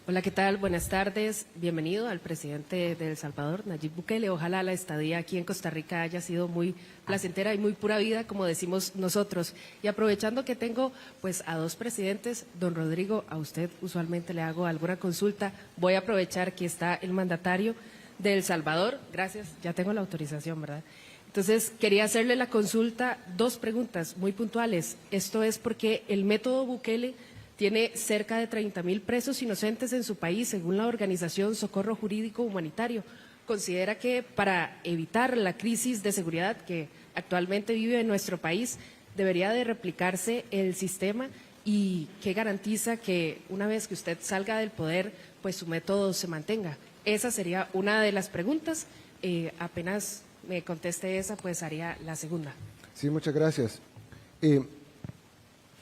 Hola, ¿qué tal? Buenas tardes. Bienvenido al presidente de El Salvador, Nayib Bukele. Ojalá la estadía aquí en Costa Rica haya sido muy placentera y muy pura vida, como decimos nosotros. Y aprovechando que tengo pues a dos presidentes, don Rodrigo, a usted usualmente le hago alguna consulta. Voy a aprovechar que está el mandatario de El Salvador. Gracias, ya tengo la autorización, ¿verdad? Entonces, quería hacerle la consulta, dos preguntas muy puntuales. Esto es porque el método Bukele tiene cerca de 30.000 presos inocentes en su país, según la organización Socorro Jurídico Humanitario. Considera que para evitar la crisis de seguridad que actualmente vive en nuestro país, debería de replicarse el sistema y qué garantiza que una vez que usted salga del poder, pues su método se mantenga. Esa sería una de las preguntas. Apenas me conteste esa, pues haría la segunda. Sí, muchas gracias.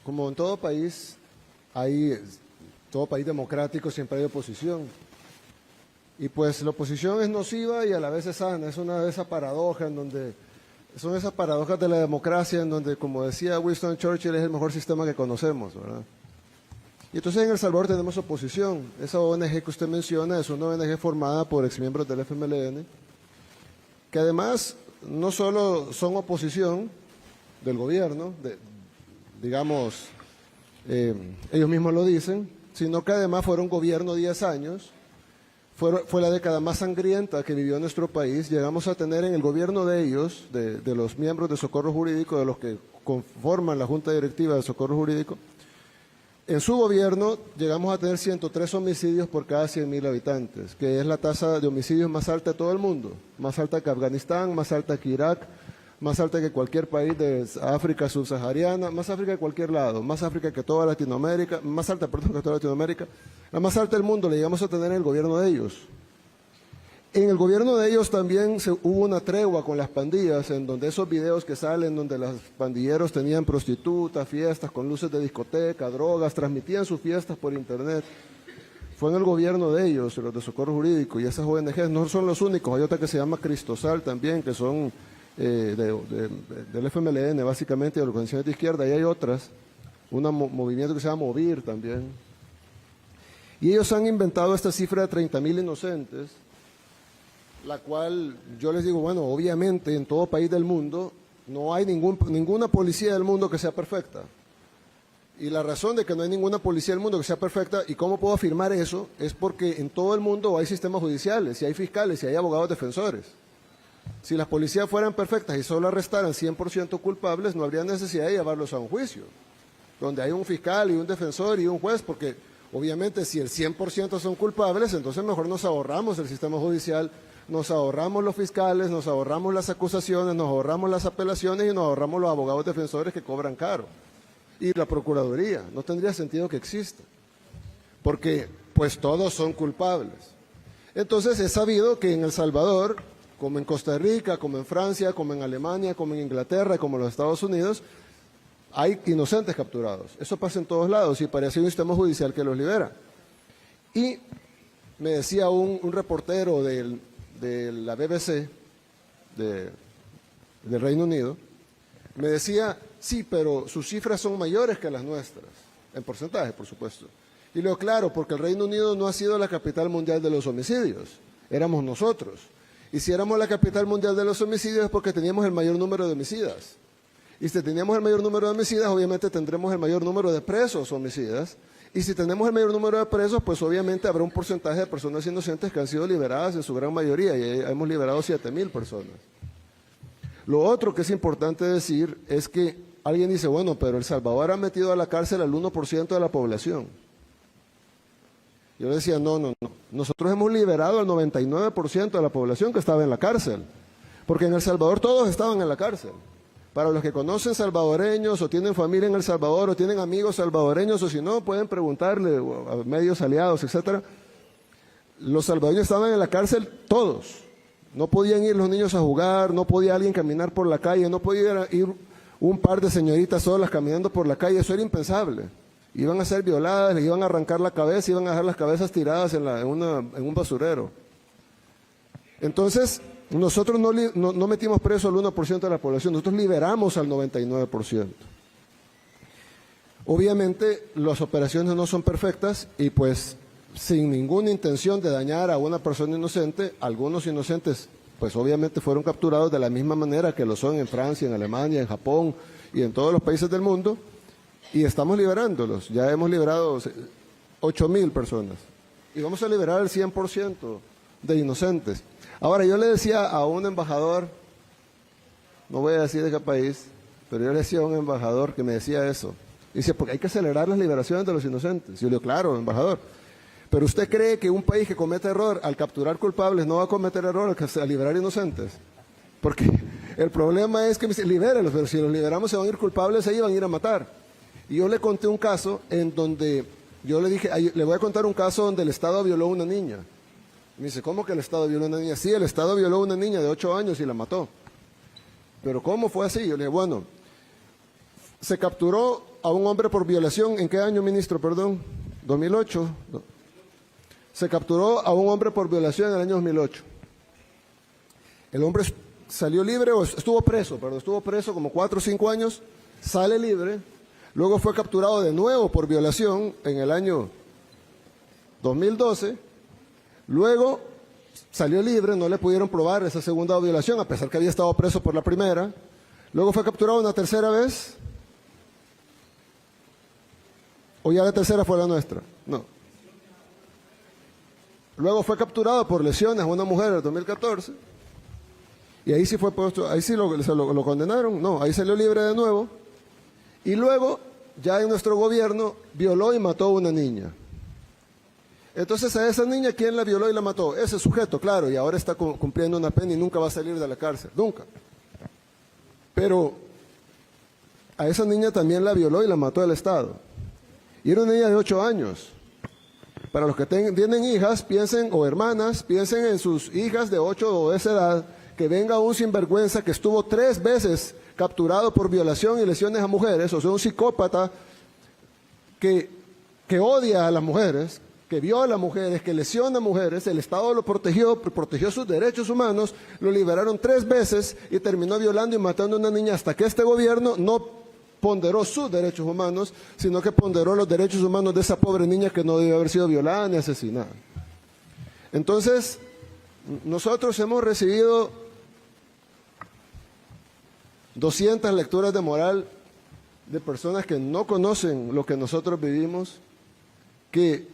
Como en todo país democrático siempre hay oposición. Y pues la oposición es nociva y a la vez es sana. Es una de esas paradojas son esas paradojas de la democracia en donde, como decía Winston Churchill, es el mejor sistema que conocemos, ¿verdad? Y entonces en El Salvador tenemos oposición. Esa ONG que usted menciona es una ONG formada por exmiembros del FMLN, que además no solo son oposición del gobierno, digamos, ellos mismos lo dicen, sino que además fueron gobierno 10 años, fue la década más sangrienta que vivió nuestro país. Llegamos a tener en el gobierno de ellos, de los miembros de Socorro Jurídico, de los que conforman la Junta Directiva de Socorro Jurídico, en su gobierno llegamos a tener 103 homicidios por cada 100.000 habitantes, que es la tasa de homicidios más alta de todo el mundo, más alta que Afganistán, más alta que Irak, más alta que cualquier país de África subsahariana, más África que cualquier lado, más África que toda Latinoamérica, más alta, perdón, que toda Latinoamérica, la más alta del mundo la llegamos a tener en el gobierno de ellos. En el gobierno de ellos también hubo una tregua con las pandillas, en donde esos videos que salen, donde los pandilleros tenían prostitutas, fiestas con luces de discoteca, drogas, transmitían sus fiestas por internet. Fue en el gobierno de ellos, los de Socorro Jurídico, y esas ONGs no son los únicos. Hay otra que se llama Cristosal también, que son del FMLN, básicamente, de organizaciones de izquierda, y hay otras, un movimiento que se llama Movir también. Y ellos han inventado esta cifra de 30.000 inocentes, la cual yo les digo, bueno, obviamente en todo país del mundo no hay ninguna policía del mundo que sea perfecta. Y la razón de que no hay ninguna policía del mundo que sea perfecta, y cómo puedo afirmar eso, es porque en todo el mundo hay sistemas judiciales, y hay fiscales, y hay abogados defensores. Si las policías fueran perfectas y solo arrestaran 100% culpables, no habría necesidad de llevarlos a un juicio, donde hay un fiscal y un defensor y un juez, porque obviamente si el 100% son culpables, entonces mejor nos ahorramos el sistema judicial, nos ahorramos los fiscales, nos ahorramos las acusaciones, nos ahorramos las apelaciones y nos ahorramos los abogados defensores que cobran caro. Y la Procuraduría, no tendría sentido que exista, porque pues todos son culpables. Entonces es sabido que en El Salvador, como en Costa Rica, como en Francia, como en Alemania, como en Inglaterra, como en los Estados Unidos, hay inocentes capturados. Eso pasa en todos lados y parece un sistema judicial que los libera. Y me decía un reportero de la BBC, del Reino Unido, me decía, sí, pero sus cifras son mayores que las nuestras, en porcentaje, por supuesto. Y lo claro, porque el Reino Unido no ha sido la capital mundial de los homicidios, éramos nosotros. Y si éramos la capital mundial de los homicidios es porque teníamos el mayor número de homicidas. Y si teníamos el mayor número de homicidas, obviamente tendremos el mayor número de presos homicidas. Y si tenemos el mayor número de presos, pues obviamente habrá un porcentaje de personas inocentes que han sido liberadas en su gran mayoría, y hemos liberado 7.000 personas. Lo otro que es importante decir es que alguien dice, bueno, pero El Salvador ha metido a la cárcel al 1% de la población. Yo le decía, no. Nosotros hemos liberado al 99% de la población que estaba en la cárcel, porque en El Salvador todos estaban en la cárcel. Para los que conocen salvadoreños o tienen familia en El Salvador o tienen amigos salvadoreños, o si no, pueden preguntarle a medios aliados, etcétera. Los salvadoreños estaban en la cárcel todos. No podían ir los niños a jugar, no podía alguien caminar por la calle, no podía ir un par de señoritas solas caminando por la calle, eso era impensable. Iban a ser violadas, les iban a arrancar la cabeza, iban a dejar las cabezas tiradas en un basurero. Entonces, nosotros no metimos preso al 1% de la población, nosotros liberamos al 99%. Obviamente, las operaciones no son perfectas y pues sin ninguna intención de dañar a una persona inocente. Algunos inocentes, pues obviamente fueron capturados de la misma manera que lo son en Francia, en Alemania, en Japón y en todos los países del mundo, y estamos liberándolos. Ya hemos liberado 8,000 personas y vamos a liberar el 100% de inocentes. Ahora, yo le decía a un embajador, no voy a decir de qué país, pero yo le decía a un embajador que me decía eso. Dice, porque hay que acelerar las liberaciones de los inocentes. Yo le digo, claro, embajador, pero ¿usted cree que un país que comete error al capturar culpables no va a cometer error al liberar inocentes? Porque el problema es que me dice, libérelos, pero si los liberamos se van a ir culpables, se iban a ir a matar. Y yo le conté un caso en donde, yo le dije, le voy a contar un caso donde el Estado violó a una niña. Me dice, ¿cómo que el Estado violó a una niña? Sí, el Estado violó a una niña de 8 años y la mató. ¿Pero cómo fue así? Yo le dije, bueno, se capturó a un hombre por violación. ¿En qué año, ministro? Perdón, 2008. Se capturó a un hombre por violación en el año 2008. El hombre salió libre, o estuvo preso como 4 o 5 años, sale libre, luego fue capturado de nuevo por violación en el año 2012, luego salió libre, no le pudieron probar esa segunda violación, a pesar que había estado preso por la primera, luego fue capturado una tercera vez, o ya la tercera fue la nuestra, no. Luego fue capturado por lesiones a una mujer en el 2014, y ahí sí fue puesto, ahí sí lo condenaron, no, ahí salió libre de nuevo, y luego ya en nuestro gobierno violó y mató a una niña. Entonces a esa niña, ¿quién la violó y la mató? Ese sujeto, claro, y ahora está cumpliendo una pena y nunca va a salir de la cárcel, nunca. Pero a esa niña también la violó y la mató el Estado. Y era una niña de 8 años. Para los que tienen hijas, piensen, o hermanas, piensen en sus hijas de 8 o de esa edad, que venga un sinvergüenza que estuvo 3 veces capturado por violación y lesiones a mujeres, o sea, un psicópata que odia a las mujeres, que viola a mujeres, que lesiona a mujeres, el Estado lo protegió sus derechos humanos, lo liberaron 3 veces y terminó violando y matando a una niña hasta que este gobierno no ponderó sus derechos humanos, sino que ponderó los derechos humanos de esa pobre niña que no debió haber sido violada ni asesinada. Entonces, nosotros hemos recibido 200 lecturas de moral de personas que no conocen lo que nosotros vivimos, que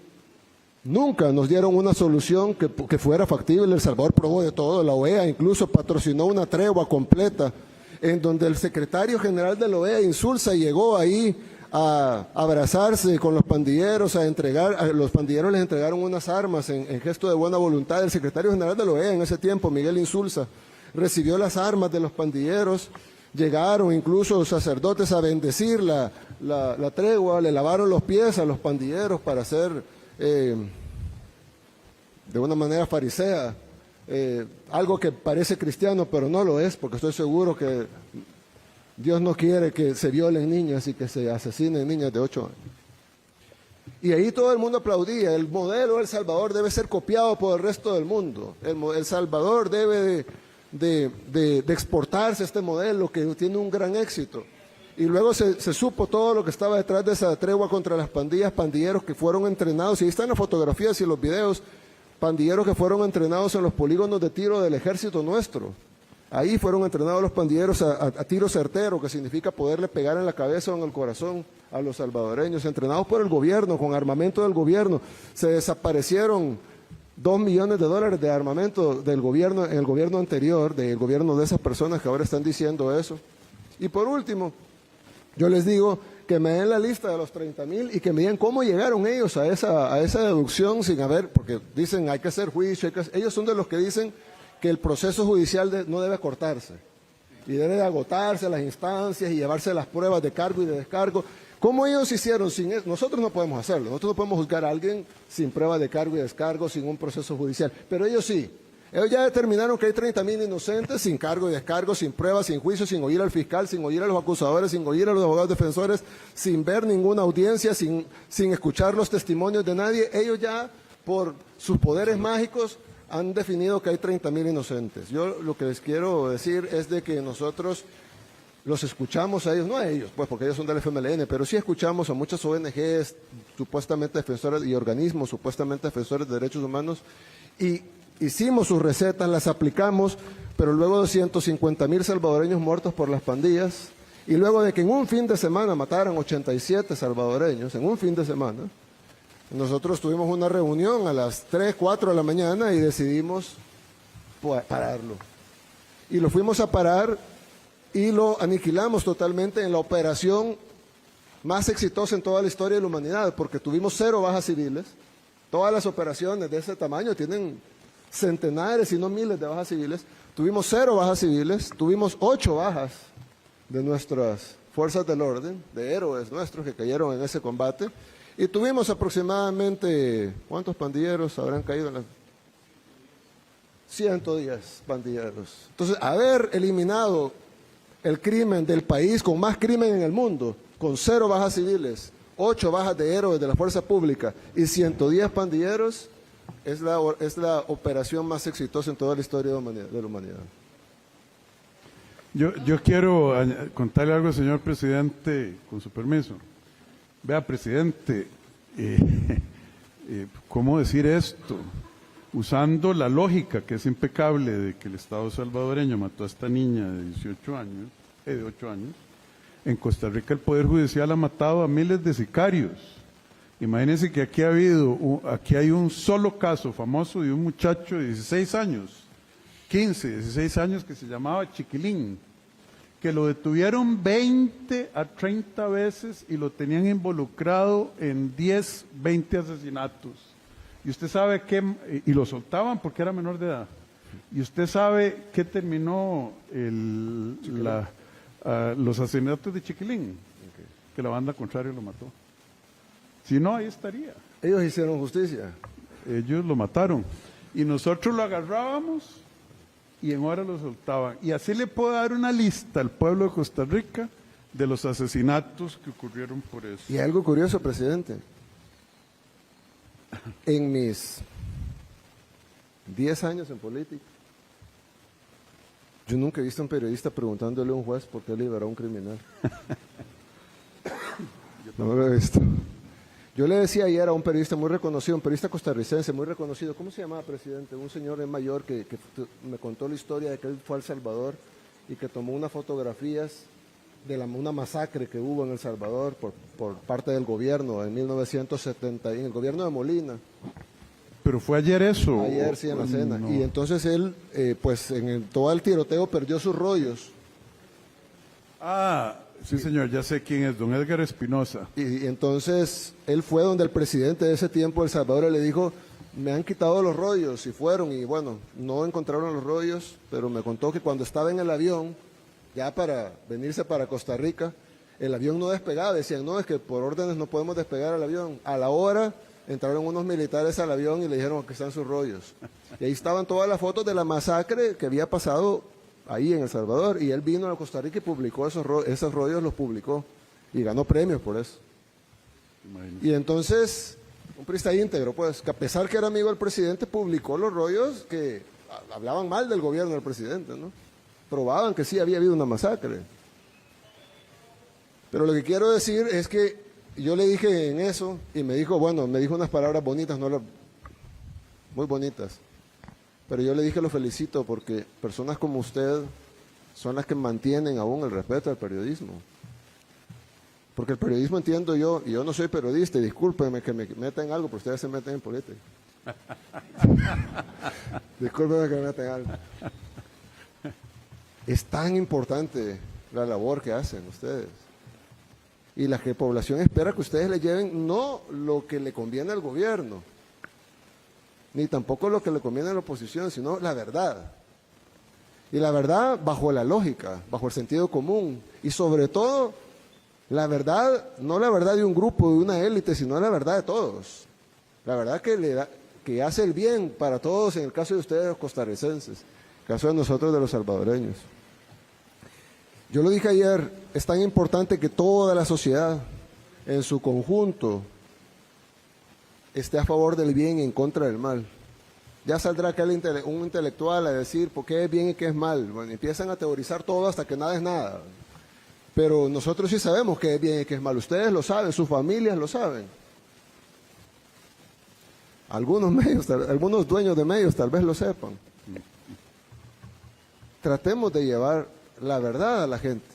nunca nos dieron una solución que fuera factible. El Salvador probó de todo, la OEA incluso patrocinó una tregua completa, en donde el secretario general de la OEA, Insulza, llegó ahí a abrazarse con los pandilleros, los pandilleros les entregaron unas armas en gesto de buena voluntad. El secretario general de la OEA en ese tiempo, Miguel Insulza, recibió las armas de los pandilleros, llegaron incluso sacerdotes a bendecir la tregua, le lavaron los pies a los pandilleros para hacer, de una manera farisea, algo que parece cristiano, pero no lo es, porque estoy seguro que Dios no quiere que se violen niñas y que se asesinen niñas de 8 años. Y ahí todo el mundo aplaudía. El modelo de El Salvador debe ser copiado por el resto del mundo. El Salvador debe de exportarse este modelo que tiene un gran éxito. Y luego se supo todo lo que estaba detrás de esa tregua contra las pandillas, pandilleros que fueron entrenados, y ahí están las fotografías y los videos, pandilleros que fueron entrenados en los polígonos de tiro del ejército nuestro. Ahí fueron entrenados los pandilleros a tiro certero, que significa poderle pegar en la cabeza o en el corazón a los salvadoreños, entrenados por el gobierno, con armamento del gobierno. Se desaparecieron $2 millones de armamento del gobierno, en el gobierno anterior, del gobierno de esas personas que ahora están diciendo eso. Y por último, yo les digo que me den la lista de los 30,000 y que me digan cómo llegaron ellos a esa deducción sin haber, porque dicen hay que hacer juicio, ellos son de los que dicen que el proceso judicial no debe cortarse y debe de agotarse las instancias y llevarse las pruebas de cargo y de descargo. ¿Cómo ellos hicieron sin eso? Nosotros no podemos hacerlo, nosotros no podemos juzgar a alguien sin prueba de cargo y descargo, sin un proceso judicial, pero ellos sí. Ellos ya determinaron que hay 30,000 inocentes sin cargo y descargo, sin pruebas, sin juicio, sin oír al fiscal, sin oír a los acusadores, sin oír a los abogados defensores, sin ver ninguna audiencia, sin escuchar los testimonios de nadie. Ellos ya, por sus poderes mágicos, han definido que hay 30,000 inocentes. Yo lo que les quiero decir es de que nosotros los escuchamos a ellos, no a ellos, pues porque ellos son del FMLN, pero sí escuchamos a muchas ONGs supuestamente defensoras y organismos supuestamente defensores de derechos humanos y hicimos sus recetas, las aplicamos, pero luego de 150,000 salvadoreños muertos por las pandillas y luego de que en un fin de semana mataran 87 salvadoreños, en un fin de semana, nosotros tuvimos una reunión a las 3, 4 de la mañana y decidimos pararlo. Y lo fuimos a parar y lo aniquilamos totalmente en la operación más exitosa en toda la historia de la humanidad, porque tuvimos 0 bajas civiles. Todas las operaciones de ese tamaño tienen centenares, si no miles de bajas civiles. Tuvimos 0 bajas civiles, tuvimos 8 bajas de nuestras fuerzas del orden, de héroes nuestros que cayeron en ese combate, y tuvimos aproximadamente, ¿cuántos pandilleros habrán caído en la 110 pandilleros. Entonces, haber eliminado el crimen del país con más crimen en el mundo, con 0 bajas civiles, 8 bajas de héroes de la fuerza pública y 110 pandilleros, es la operación más exitosa en toda la historia de la humanidad. Yo quiero contarle algo, señor presidente, con su permiso. Vea, presidente, ¿cómo decir esto? Usando la lógica que es impecable de que el Estado salvadoreño mató a esta niña de 8 años, en Costa Rica el Poder Judicial ha matado a miles de sicarios. Imagínense que aquí hay un solo caso famoso de un muchacho de 16 años, 16 años, que se llamaba Chiquilín, que lo detuvieron 20 a 30 veces y lo tenían involucrado en 10, 20 asesinatos. Y usted sabe y lo soltaban porque era menor de edad. Y usted sabe qué terminó los asesinatos de Chiquilín, que la banda contraria lo mató. Si no, ahí estaría. Ellos hicieron justicia. Ellos lo mataron. Y nosotros lo agarrábamos y en hora lo soltaban. Y así le puedo dar una lista al pueblo de Costa Rica de los asesinatos que ocurrieron por eso. Y algo curioso, presidente. En mis 10 años en política, yo nunca he visto a un periodista preguntándole a un juez por qué liberó a un criminal. No lo he visto. Yo le decía ayer a un periodista muy reconocido, un periodista costarricense muy reconocido, ¿cómo se llamaba, presidente? Un señor mayor que me contó la historia de que él fue a El Salvador y que tomó unas fotografías de una masacre que hubo en El Salvador por parte del gobierno en 1970, en el gobierno de Molina. ¿Pero fue ayer eso? Ayer, sí, en la cena. No. Y entonces él, pues en todo el tiroteo perdió sus rollos. Ah, sí señor, ya sé quién es, don Edgar Espinosa. Y entonces él fue donde el presidente de ese tiempo de El Salvador le dijo, me han quitado los rollos, y fueron, y bueno, no encontraron los rollos, pero me contó que cuando estaba en el avión, ya para venirse para Costa Rica, el avión no despegaba, decían, no, es que por órdenes no podemos despegar el avión. A la hora entraron unos militares al avión y le dijeron que están sus rollos. Y ahí estaban todas las fotos de la masacre que había pasado ahí en El Salvador, y él vino a Costa Rica y publicó esos rollos, los publicó, y ganó premios por eso. Imagínate. Y entonces, un periodista íntegro, pues, que a pesar que era amigo del presidente, publicó los rollos que hablaban mal del gobierno del presidente, ¿no? Probaban que sí había habido una masacre. Pero lo que quiero decir es que yo le dije en eso, y me dijo, bueno, me dijo unas palabras bonitas, muy bonitas. Pero yo le dije, lo felicito, porque personas como usted son las que mantienen aún el respeto al periodismo. Porque el periodismo, entiendo yo, y yo no soy periodista, y discúlpenme que me metan en algo, pero ustedes se meten en política. Discúlpenme que me metan en algo. Es tan importante la labor que hacen ustedes. Y la población espera que ustedes le lleven no lo que le conviene al gobierno, ni tampoco lo que le conviene a la oposición, sino la verdad. Y la verdad bajo la lógica, bajo el sentido común. Y sobre todo, la verdad, no la verdad de un grupo, de una élite, sino la verdad de todos. La verdad que hace el bien para todos, en el caso de ustedes los costarricenses, en el caso de nosotros de los salvadoreños. Yo lo dije ayer, es tan importante que toda la sociedad en su conjunto esté a favor del bien y en contra del mal. Ya saldrá un intelectual a decir por qué es bien y qué es mal. Bueno, empiezan a teorizar todo hasta que nada es nada. Pero nosotros sí sabemos qué es bien y qué es mal. Ustedes lo saben, sus familias lo saben. Algunos dueños de medios tal vez lo sepan. Tratemos de llevar la verdad a la gente.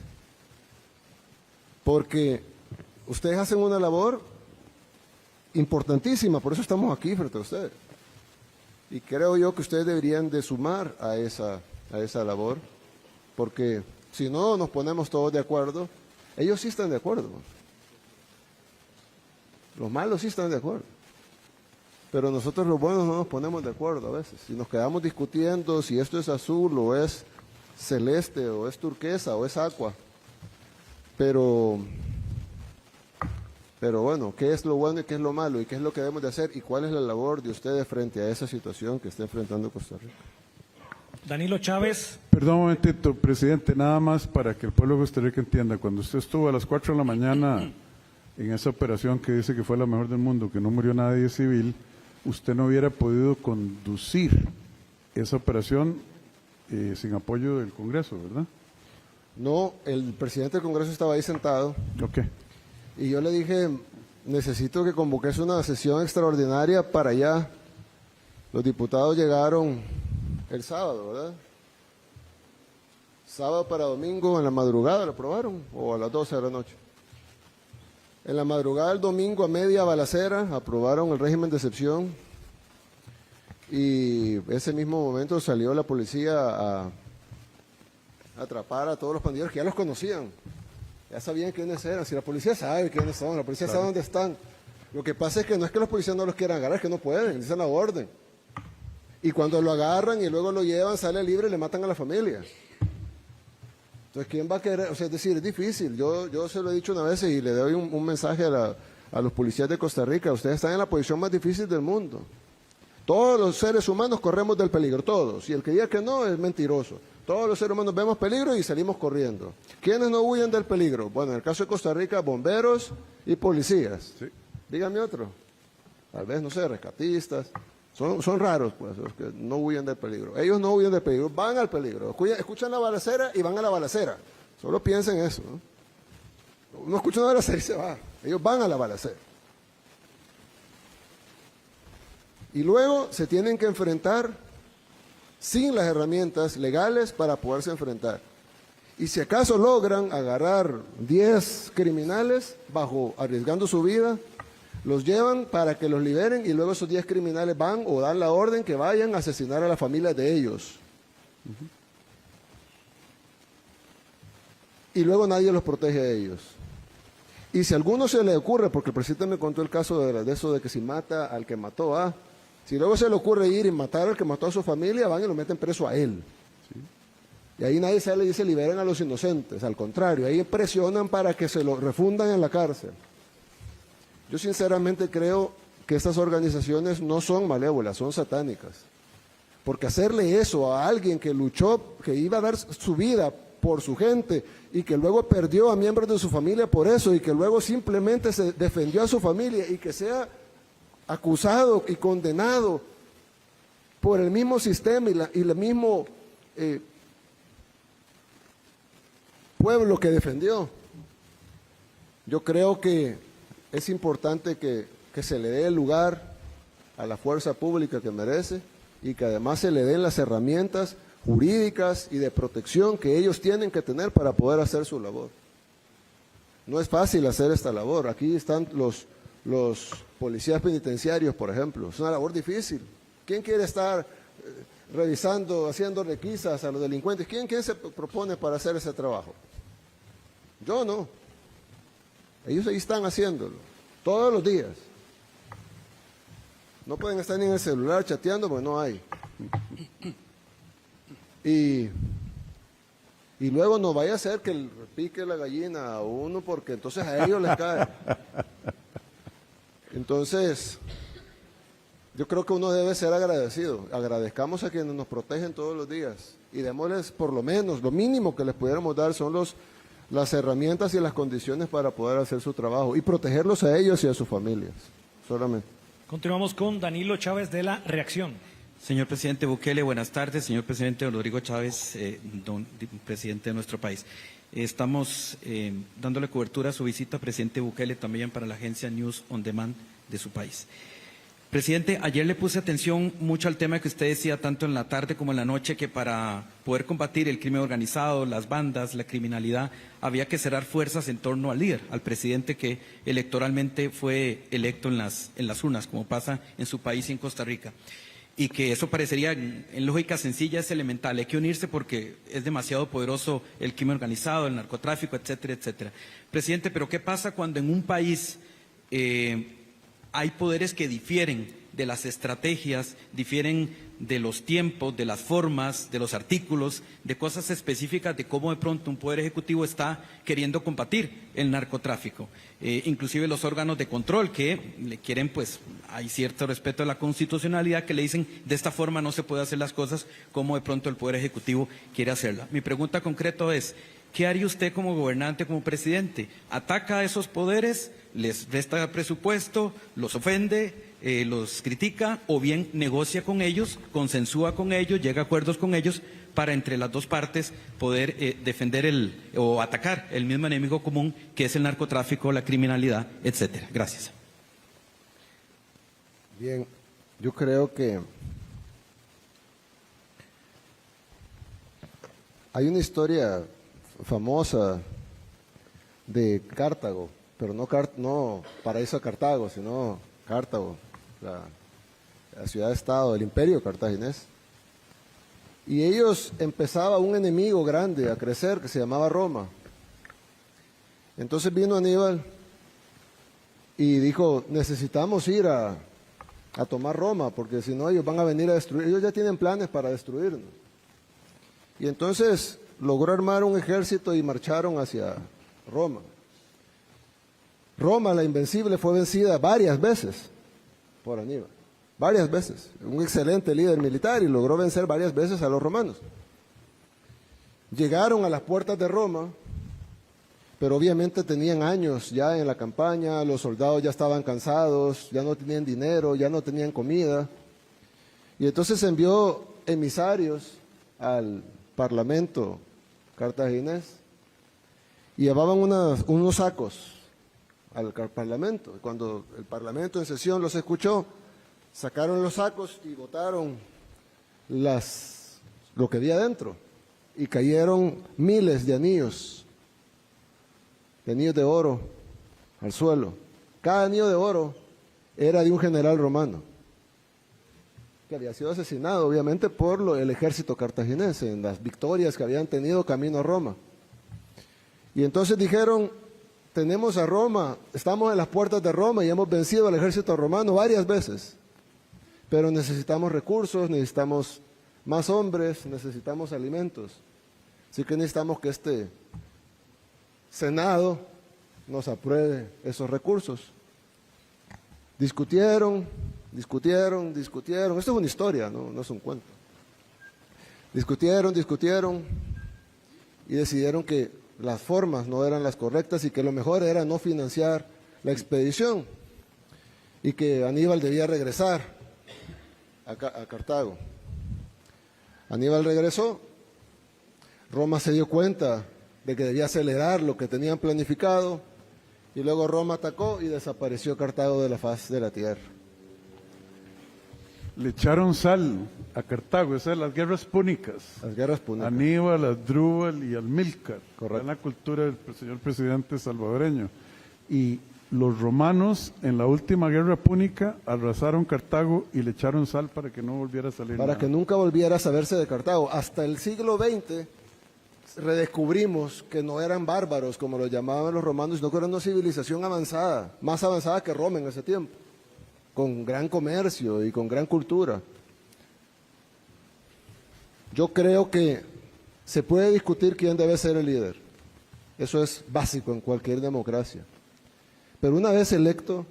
Porque ustedes hacen una labor importantísima, por eso estamos aquí frente a ustedes. Y creo yo que ustedes deberían de sumar a esa labor, porque si no nos ponemos todos de acuerdo, ellos sí están de acuerdo. Los malos sí están de acuerdo. Pero nosotros los buenos no nos ponemos de acuerdo a veces. Si nos quedamos discutiendo si esto es azul o es celeste o es turquesa o es aqua. Pero bueno, ¿qué es lo bueno y qué es lo malo? ¿Y qué es lo que debemos de hacer? ¿Y cuál es la labor de ustedes frente a esa situación que está enfrentando Costa Rica? Danilo Chávez. Perdón un momentito, presidente, nada más para que el pueblo de Costa Rica entienda. Cuando usted estuvo a las 4 de la mañana en esa operación que dice que fue la mejor del mundo, que no murió nadie civil, usted no hubiera podido conducir esa operación sin apoyo del Congreso, ¿verdad? No, el presidente del Congreso estaba ahí sentado. Ok. Y yo le dije, necesito que convoques una sesión extraordinaria para allá. Los diputados llegaron el sábado, ¿verdad? Sábado para domingo en la madrugada lo aprobaron, o a las 12 de la noche. En la madrugada del domingo a media balacera aprobaron el régimen de excepción y ese mismo momento salió la policía a atrapar a todos los pandilleros que ya los conocían. Ya sabían quiénes eran. Si la policía sabe quiénes son, la policía sabe dónde están. Lo que pasa es que no es que los policías no los quieran agarrar, es que no pueden, dicen la orden. Y cuando lo agarran y luego lo llevan, sale libre y le matan a la familia. Entonces, ¿quién va a querer? O sea, es decir, es difícil. Yo se lo he dicho una vez y le doy un mensaje a los policías de Costa Rica. Ustedes están en la posición más difícil del mundo. Todos los seres humanos corremos del peligro, todos. Y el que diga que no es mentiroso. Todos los seres humanos vemos peligro y salimos corriendo. ¿Quiénes no huyen del peligro? Bueno, en el caso de Costa Rica, bomberos y policías. Sí. Dígame otro. Tal vez, no sé, rescatistas. Son raros, pues, los que no huyen del peligro. Ellos no huyen del peligro, van al peligro. Escuchan la balacera y van a la balacera. Solo piensen eso, ¿no? Uno escucha una balacera y se va. Ellos van a la balacera. Y luego se tienen que enfrentar sin las herramientas legales para poderse enfrentar. Y si acaso logran agarrar 10 criminales arriesgando su vida, los llevan para que los liberen y luego esos 10 criminales van o dan la orden que vayan a asesinar a la familia de ellos. Y luego nadie los protege a ellos. Y si a alguno se le ocurre, porque el presidente me contó el caso de eso de que si mata al que mató a... Si luego se le ocurre ir y matar al que mató a su familia, van y lo meten preso a él. ¿Sí? Y ahí nadie sale y dice liberen a los inocentes. Al contrario, ahí presionan para que se lo refundan en la cárcel. Yo sinceramente creo que estas organizaciones no son malévolas, son satánicas. Porque hacerle eso a alguien que luchó, que iba a dar su vida por su gente y que luego perdió a miembros de su familia por eso y que luego simplemente se defendió a su familia y que sea acusado y condenado por el mismo sistema y el mismo pueblo que defendió. Yo creo que es importante que se le dé el lugar a la fuerza pública que merece y que además se le den las herramientas jurídicas y de protección que ellos tienen que tener para poder hacer su labor. No es fácil hacer esta labor. Aquí están los policías penitenciarios, por ejemplo. Es una labor difícil. ¿Quién quiere estar revisando, haciendo requisas a los delincuentes? ¿Quién se propone para hacer ese trabajo? Yo no. Ellos ahí están haciéndolo, todos los días. No pueden estar ni en el celular chateando porque no hay. Y luego no vaya a ser que pique la gallina a uno porque entonces a ellos les cae. Entonces, yo creo que uno debe ser agradecido. Agradezcamos a quienes nos protegen todos los días y démosles por lo menos, lo mínimo que les pudiéramos dar son las herramientas y las condiciones para poder hacer su trabajo y protegerlos a ellos y a sus familias, solamente. Continuamos con Danilo Chávez de La Reacción. Señor presidente Bukele, buenas tardes. Señor presidente Rodrigo Chávez, presidente de nuestro país. Estamos dándole cobertura a su visita, presidente Bukele, también para la agencia News on Demand de su país. Presidente, ayer le puse atención mucho al tema que usted decía tanto en la tarde como en la noche, que para poder combatir el crimen organizado, las bandas, la criminalidad, había que cerrar fuerzas en torno al líder, al presidente que electoralmente fue electo en las urnas, como pasa en su país y en Costa Rica. Y que eso parecería, en lógica sencilla, es elemental. Hay que unirse porque es demasiado poderoso el crimen organizado, el narcotráfico, etcétera, etcétera. Presidente, pero ¿qué pasa cuando en un país hay poderes que difieren de las estrategias, difieren de los tiempos, de las formas, de los artículos, de cosas específicas de cómo de pronto un poder ejecutivo está queriendo combatir el narcotráfico? Inclusive los órganos de control que le quieren, pues hay cierto respeto a la constitucionalidad, que le dicen de esta forma no se puede hacer las cosas, como de pronto el poder ejecutivo quiere hacerla. Mi pregunta concreta es, ¿qué haría usted como gobernante, como presidente? ¿Ataca a esos poderes, les resta presupuesto, los ofende, los critica, o bien negocia con ellos, consensúa con ellos, llega a acuerdos con ellos para entre las dos partes poder defender o atacar el mismo enemigo común que es el narcotráfico, la criminalidad, etcétera? Gracias. Bien, yo creo que hay una historia famosa de Cartago, pero no paraíso de Cartago, sino Cartago, la ciudad-estado del imperio cartaginés. Y ellos empezaba un enemigo grande a crecer que se llamaba Roma. Entonces vino Aníbal y dijo, necesitamos ir a tomar Roma, porque si no ellos van a venir a destruir, ellos ya tienen planes para destruirnos. Y entonces logró armar un ejército y marcharon hacia Roma. Roma, la invencible, fue vencida varias veces por Aníbal, varias veces. Un excelente líder militar y logró vencer varias veces a los romanos. Llegaron a las puertas de Roma, pero obviamente tenían años ya en la campaña, los soldados ya estaban cansados, ya no tenían dinero, ya no tenían comida. Y entonces envió emisarios al parlamento cartaginés y llevaban unos sacos al parlamento. Cuando el parlamento en sesión los escuchó, sacaron los sacos y botaron lo que había dentro, y cayeron miles de anillos de oro al suelo. Cada anillo de oro era de un general romano que había sido asesinado obviamente por el ejército cartaginés en las victorias que habían tenido camino a Roma. Y entonces dijeron, tenemos a Roma, estamos en las puertas de Roma y hemos vencido al ejército romano varias veces, pero necesitamos recursos, necesitamos más hombres, necesitamos alimentos. Así que necesitamos que este Senado nos apruebe esos recursos. Discutieron. Esto es una historia, no es un cuento. Discutieron y decidieron que las formas no eran las correctas y que lo mejor era no financiar la expedición y que Aníbal debía regresar a Cartago. Aníbal regresó, Roma se dio cuenta de que debía acelerar lo que tenían planificado y luego Roma atacó y desapareció Cartago de la faz de la tierra. Le echaron sal a Cartago, esas son las guerras púnicas. Las guerras púnicas. Aníbal, Asdrúbal y Amílcar. Correcto. En la cultura del señor presidente salvadoreño. Y los romanos en la última guerra púnica arrasaron Cartago y le echaron sal para que no volviera a salir Para nada. que nunca volviera a saberse de Cartago. Hasta el siglo XX redescubrimos que no eran bárbaros, como lo llamaban los romanos, sino que era una civilización avanzada, más avanzada que Roma en ese tiempo, con gran comercio y con gran cultura. Yo creo que se puede discutir quién debe ser el líder. Eso es básico en cualquier democracia. Pero una vez electo,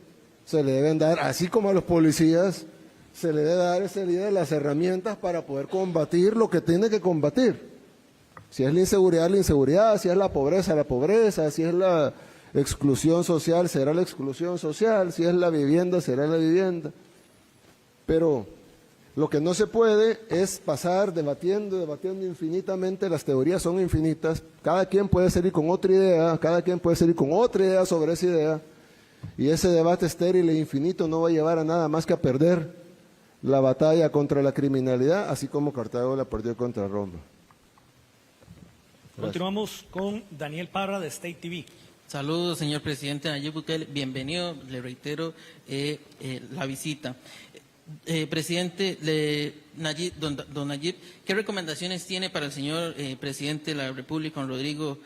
se le deben dar, así como a los policías, se le debe dar a ese líder las herramientas para poder combatir lo que tiene que combatir. Si es la inseguridad, si es la pobreza, si es la exclusión social, será la exclusión social, si es la vivienda, será la vivienda. Pero Lo que no se puede es pasar debatiendo infinitamente, las teorías son infinitas, cada quien puede salir con otra idea, cada quien puede salir con otra idea sobre esa idea, y ese debate estéril e infinito no va a llevar a nada más que a perder la batalla contra la criminalidad, así como Cartago la perdió contra Roma. Gracias. Continuamos con Daniel Parra de State TV. Saludos, señor presidente Nayib Bukele. Bienvenido, le reitero la visita. Presidente don Nayib, ¿qué recomendaciones tiene para el señor presidente de la República, don Rodrigo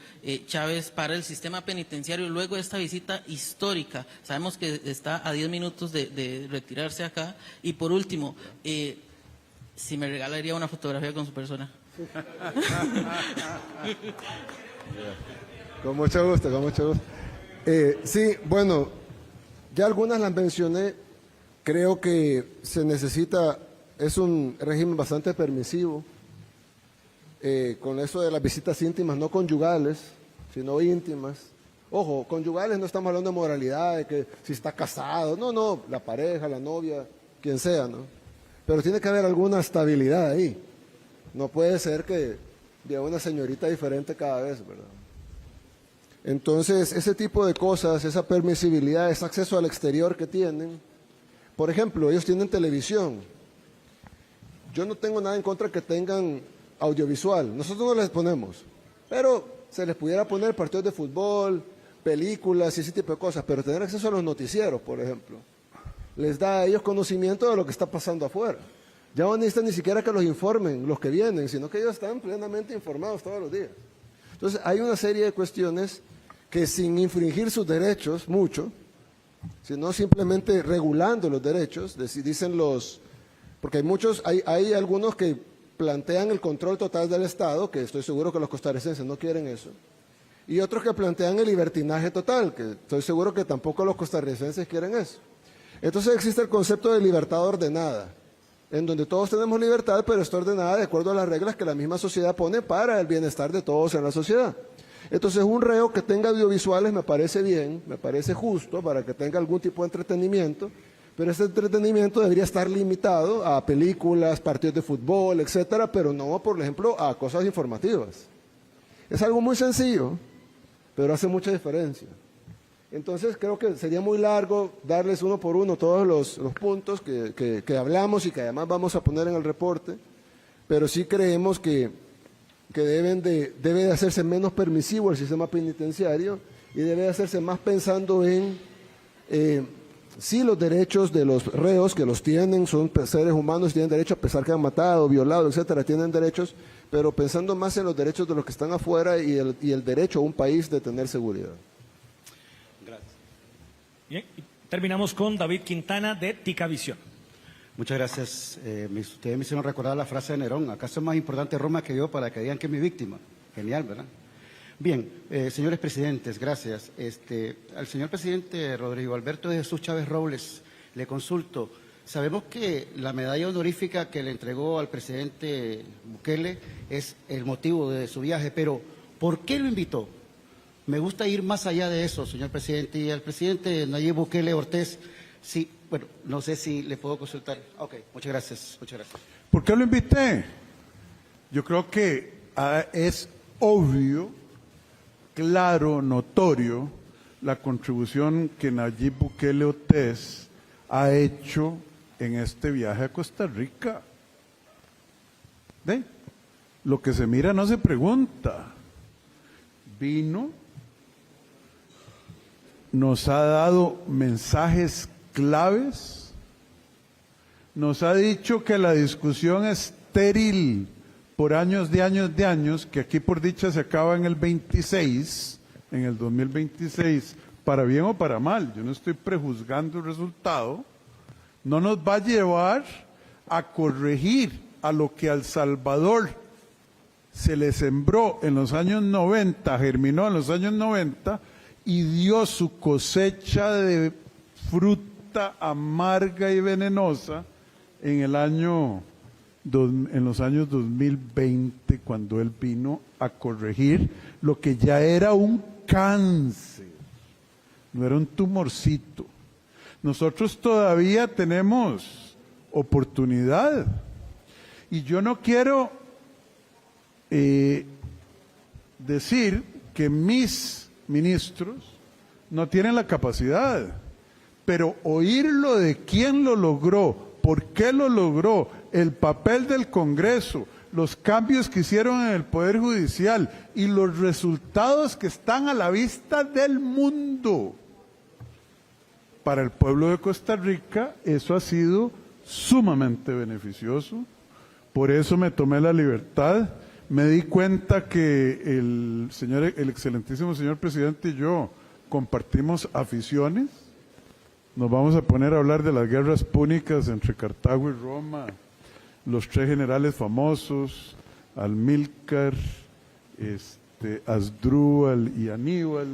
Chávez, para el sistema penitenciario luego de esta visita histórica? Sabemos que está a 10 minutos de retirarse acá. Y por último, si me regalaría una fotografía con su persona. Con mucho gusto, con mucho gusto. Sí, bueno, ya algunas las mencioné. Creo que se necesita, es un régimen bastante permisivo, con eso de las visitas íntimas, no conyugales, sino íntimas. Ojo, conyugales no estamos hablando de moralidad, de que si está casado, no, la pareja, la novia, quien sea, ¿no? Pero tiene que haber alguna estabilidad ahí. No puede ser que vea una señorita diferente cada vez, ¿verdad? Entonces, ese tipo de cosas, esa permisibilidad, ese acceso al exterior que tienen. Por ejemplo, ellos tienen televisión. Yo no tengo nada en contra que tengan audiovisual. Nosotros no les ponemos. Pero se les pudiera poner partidos de fútbol, películas y ese tipo de cosas. Pero tener acceso a los noticieros, por ejemplo, les da a ellos conocimiento de lo que está pasando afuera. Ya no necesitan ni siquiera que los informen los que vienen, sino que ellos están plenamente informados todos los días. Entonces, hay una serie de cuestiones que sin infringir sus derechos mucho, sino simplemente regulando los derechos, dicen porque hay algunos que plantean el control total del Estado, que estoy seguro que los costarricenses no quieren eso, y otros que plantean el libertinaje total, que estoy seguro que tampoco los costarricenses quieren eso. Entonces existe el concepto de libertad ordenada, en donde todos tenemos libertad, pero está ordenada de acuerdo a las reglas que la misma sociedad pone para el bienestar de todos en la sociedad. Entonces, un reo que tenga audiovisuales me parece bien, me parece justo para que tenga algún tipo de entretenimiento, pero ese entretenimiento debería estar limitado a películas, partidos de fútbol, etcétera, pero no, por ejemplo, a cosas informativas. Es algo muy sencillo, pero hace mucha diferencia. Entonces, creo que sería muy largo darles uno por uno todos los puntos que hablamos y que además vamos a poner en el reporte, pero sí creemos que debe de hacerse menos permisivo el sistema penitenciario y debe de hacerse más pensando en sí los derechos de los reos, que los tienen, son seres humanos, tienen derecho a pesar que han matado, violado, etcétera, tienen derechos, pero pensando más en los derechos de los que están afuera y el derecho a un país de tener seguridad. Gracias. Bien, y terminamos con David Quintana de Ticavisión. Muchas gracias. Ustedes me hicieron recordar la frase de Nerón: ¿acaso es más importante Roma que yo para que digan que es mi víctima? Genial, ¿verdad? Bien, señores presidentes, gracias. Al señor presidente Rodrigo Alberto de Jesús Chávez Robles le consulto. Sabemos que la medalla honorífica que le entregó al presidente Bukele es el motivo de su viaje, pero ¿por qué lo invitó? Me gusta ir más allá de eso, señor presidente. Y al presidente Nayib Bukele Ortiz, sí, bueno, no sé si le puedo consultar. Ok, muchas gracias, muchas gracias. ¿Por qué lo invité? Yo creo que es obvio, claro, notorio, la contribución que Nayib Bukele Ortiz ha hecho en este viaje a Costa Rica. ¿Ve? Lo que se mira no se pregunta. Vino, nos ha dado mensajes claves, nos ha dicho que la discusión es estéril por años de años de años, que aquí por dicha se acaba en el 26, en el 2026, para bien o para mal, yo no estoy prejuzgando el resultado, no nos va a llevar a corregir a lo que a El Salvador se le sembró en los años 90, germinó en los años 90 y dio su cosecha de fruta amarga y venenosa en los años 2020, cuando él vino a corregir lo que ya era un cáncer, no era un tumorcito. Nosotros todavía tenemos oportunidad. Y yo no quiero decir que mis ministros no tienen la capacidad, pero oírlo de quién lo logró, por qué lo logró, el papel del Congreso, los cambios que hicieron en el Poder Judicial y los resultados que están a la vista del mundo. Para el pueblo de Costa Rica eso ha sido sumamente beneficioso. Por eso me tomé la libertad. Me di cuenta que el excelentísimo señor presidente y yo compartimos aficiones. Nos vamos a poner a hablar de las guerras púnicas entre Cartago y Roma, los 3 generales famosos, Amílcar, Asdrúbal y Aníbal.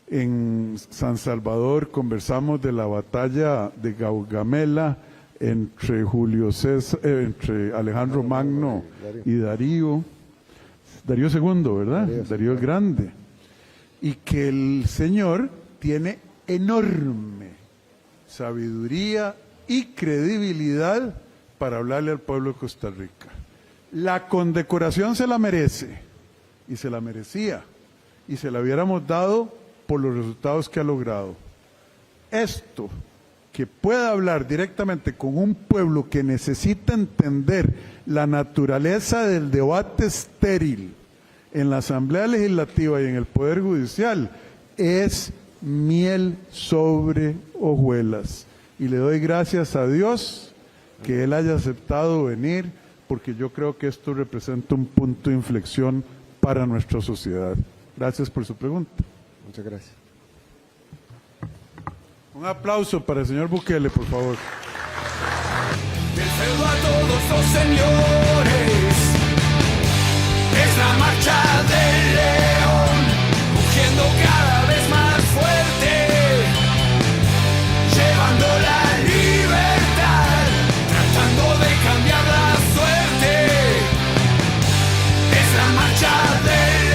En San Salvador conversamos de la batalla de Gaugamela entre entre Alejandro Magno y Darío II, ¿verdad? Darío el Grande. Y que el señor tiene enorme sabiduría y credibilidad para hablarle al pueblo de Costa Rica. La condecoración se la merece, y se la merecía, y se la hubiéramos dado por los resultados que ha logrado. Esto, que pueda hablar directamente con un pueblo que necesita entender la naturaleza del debate estéril en la Asamblea Legislativa y en el Poder Judicial, es miel sobre hojuelas. Y le doy gracias a Dios que Él haya aceptado venir, porque yo creo que esto representa un punto de inflexión para nuestra sociedad. Gracias por su pregunta. Muchas gracias. Un aplauso para el señor Bukele, por favor. Del feudo a todos los señores, es la marcha del león, rugiendo cada vez más fuerte, llevando la libertad, tratando de cambiar la suerte. Es la marcha